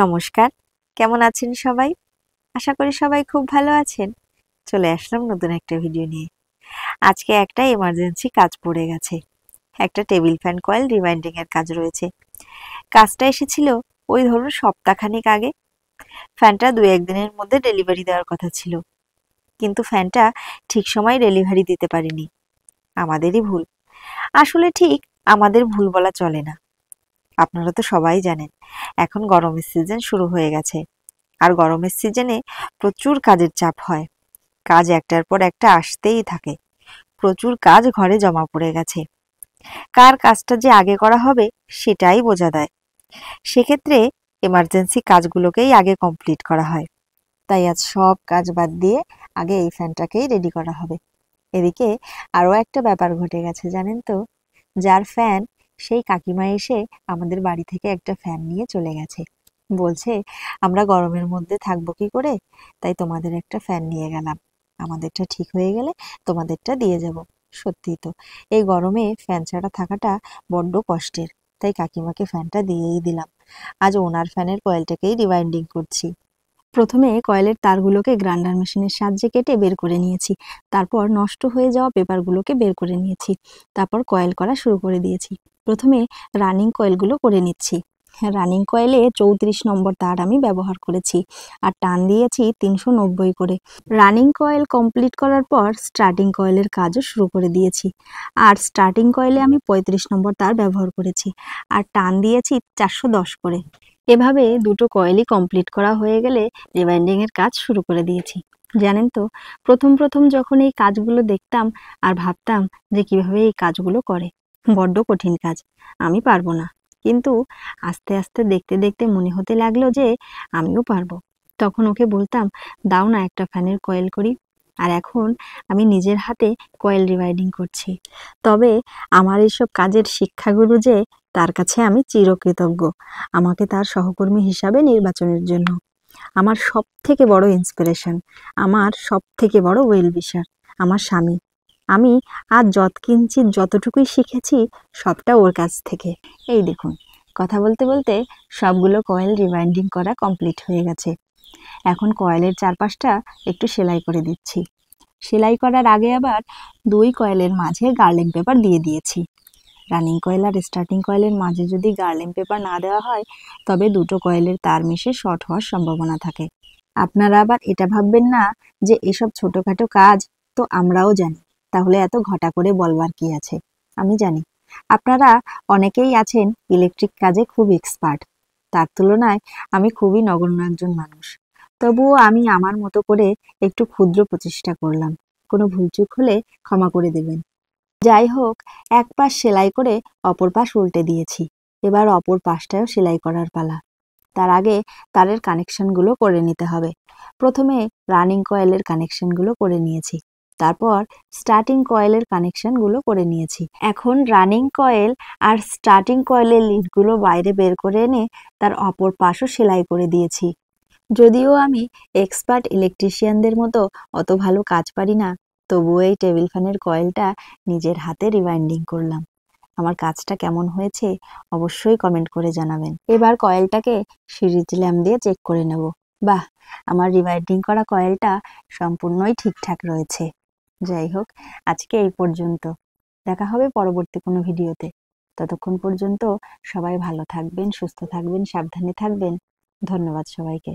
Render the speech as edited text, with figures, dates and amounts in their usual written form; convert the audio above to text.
নমস্কার, কেমন আছেন সবাই? আশা করি সবাই খুব ভালো আছেন। চলে আসলাম নতুন একটা ভিডিও নিয়ে। আজকে একটা এমার্জেন্সি কাজ পড়ে গেছে। একটা টেবিল ফ্যান কয়েল রিওয়াইন্ডিং এর কাজ রয়েছে। কাজটা এসেছিল ওই ধরুন সপ্তাহখানেক আগে। ফ্যানটা 2-1 দিনের মধ্যে ডেলিভারি দেওয়ার কথা ছিল। কিন্তু ফ্যানটা ঠিক সময় ডেলিভারি দিতে পারিনি। আমাদেরই ভুল। আসলে ঠিক আমাদের ভুল বলা চলে না। আপনারা তো সবাই জানেন, এখন গরমের সিজন শুরু হয়ে গেছে। আর গরমের সিজনে প্রচুর কাজের চাপ হয়। কাজ একটার পর একটা আসতেই থাকে। প্রচুর কাজ ঘরে জমা পড়ে গেছে। কার কাজটা যে আগে করা হবে সেটাই বোঝা দেয়। সেক্ষেত্রে এমার্জেন্সি কাজগুলোকেই আগে কমপ্লিট করা হয়। তাই আজ সব কাজ বাদ দিয়ে আগে এই ফ্যানটাকেই রেডি করা হবে। এদিকে আরও একটা ব্যাপার ঘটে গেছে জানেন তো, যার ফ্যান সেই কাকিমা এসে আমাদের বাড়ি থেকে একটা ফ্যান নিয়ে চলে গেছে। বলছে আমরা গরমের মধ্যে থাকবো কি করে, তাই তোমাদের একটা ফ্যান নিয়ে গেলাম। আমাদেরটা ঠিক হয়ে গেলে তোমাদেরটা দিয়ে যাব। সত্যি তো, এই গরমে ফ্যান ছাড়া থাকাটা বড্ড কষ্টের। তাই কাকিমাকে ফ্যানটা দিয়েই দিলাম। আজ ওনার ফ্যানের কয়েলটাকেই রিওয়াইন্ডিং করছি। প্রথমে কয়েলের তারগুলোকে গ্রাইন্ডার মেশিনের সাহায্যে কেটে বের করে নিয়েছি। তারপর নষ্ট হয়ে যাওয়া পেপারগুলোকে বের করে নিয়েছি। তারপর কয়েল করা শুরু করে দিয়েছি। প্রথমে রানিং কয়েলগুলো করে নিচ্ছি। রানিং কয়েলে 34 নম্বর তার আমি ব্যবহার করেছি আর টান দিয়েছি 390 করে। রানিং কয়েল কমপ্লিট করার পর স্টার্টিং কয়েলের কাজও শুরু করে দিয়েছি। আর স্টার্টিং কয়েলে আমি 35 নম্বর তার ব্যবহার করেছি আর টান দিয়েছি 410 করে। এভাবে দুটো কয়েলই কমপ্লিট করা হয়ে গেলে রিওয়াইন্ডিং এর কাজ শুরু করে দিয়েছি। জানেন তো, প্রথম যখন এই কাজগুলো দেখতাম আর ভাবতাম যে কিভাবে এই কাজগুলো করে, বড্ড কঠিন কাজ, আমি পারবো না। কিন্তু আস্তে আস্তে দেখতে দেখতে মনে হতে লাগলো যে আমিও পারবো। তখন ওকে বলতাম, দাও না একটা ফ্যানের কয়েল করি। আর এখন আমি নিজের হাতে কয়েল রিওয়াইন্ডিং করছি। তবে আমার এইসব কাজের শিক্ষাগুরু যে, তার কাছে আমি চিরকৃতজ্ঞ। আমাকে তার সহকর্মী হিসাবে নির্বাচনের জন্য। আমার সবথেকে বড় ইন্সপিরেশন, আমার সবথেকে বড় ওয়েল উইশার আমার স্বামী। আমি আজ যৎকিঞ্চিৎ যতটুকুই শিখেছি সবটা ওর কাছ থেকে। এই দেখুন, কথা বলতে বলতে সবগুলো কয়েল রিওয়াইন্ডিং করা কমপ্লিট হয়ে গেছে। এখন কয়েলের চারপাশটা একটু সেলাই করে দিচ্ছি। সেলাই করার আগে আবার 2 কয়েলের মাঝে গার্লিং পেপার দিয়ে দিয়েছি। রানিং কয়েল আর স্টার্টিং কয়েলের মাঝে যদি গার্লিং পেপার না দেওয়া হয়, তবে দুটো কয়েলের তার মিশে শর্ট হওয়ার সম্ভাবনা থাকে। আপনারা আবার এটা ভাববেন না যে এসব ছোটখাটো কাজ তো আমরাও জানি, তাহলে এত ঘটা করে বলবার কি আছে। আমি জানি আপনারা অনেকেই আছেন ইলেকট্রিক কাজে খুব এক্সপার্ট। তার তুলনায় আমি খুবই নগণ্য একজন মানুষ। তবুও আমি আমার মতো করে একটু ক্ষুদ্র প্রচেষ্টা করলাম। কোনো ভুলচুক হলে ক্ষমা করে দেবেন। যাই হোক, এক পাশ সেলাই করে অপর পাশ উল্টে দিয়েছি। এবার অপর পাশটাও সেলাই করার পালা। তার আগে তারের কানেকশনগুলো করে নিতে হবে। প্রথমে রানিং কয়েলের কানেকশনগুলো করে নিয়েছি। তারপর স্টার্টিং কয়েলের কানেকশনগুলো করে নিয়েছি। এখন রানিং কয়েল আর স্টার্টিং কয়েলের লিডগুলো বাইরে বের করে এনে তার অপর পাশও সেলাই করে দিয়েছি। যদিও আমি এক্সপার্ট ইলেকট্রিশিয়ানদের মতো অত ভালো কাজ পারি না, তবুও এই টেবিল ফ্যানের কয়েলটা নিজের হাতে রিওয়াইন্ডিং করলাম। আমার কাজটা কেমন হয়েছে অবশ্যই কমেন্ট করে জানাবেন। এবার কয়েলটাকে সিরিজ ল্যাম্প দিয়ে চেক করে নেব। বাহ, আমার রিওয়াইন্ডিং করা কয়েলটা সম্পূর্ণই ঠিকঠাক রয়েছে। যাই হোক, আজকে এই পর্যন্ত। দেখা হবে পরবর্তী কোনো ভিডিওতে। ততক্ষণ পর্যন্ত সবাই ভালো থাকবেন, সুস্থ থাকবেন, সাবধানে থাকবেন। ধন্যবাদ সবাইকে।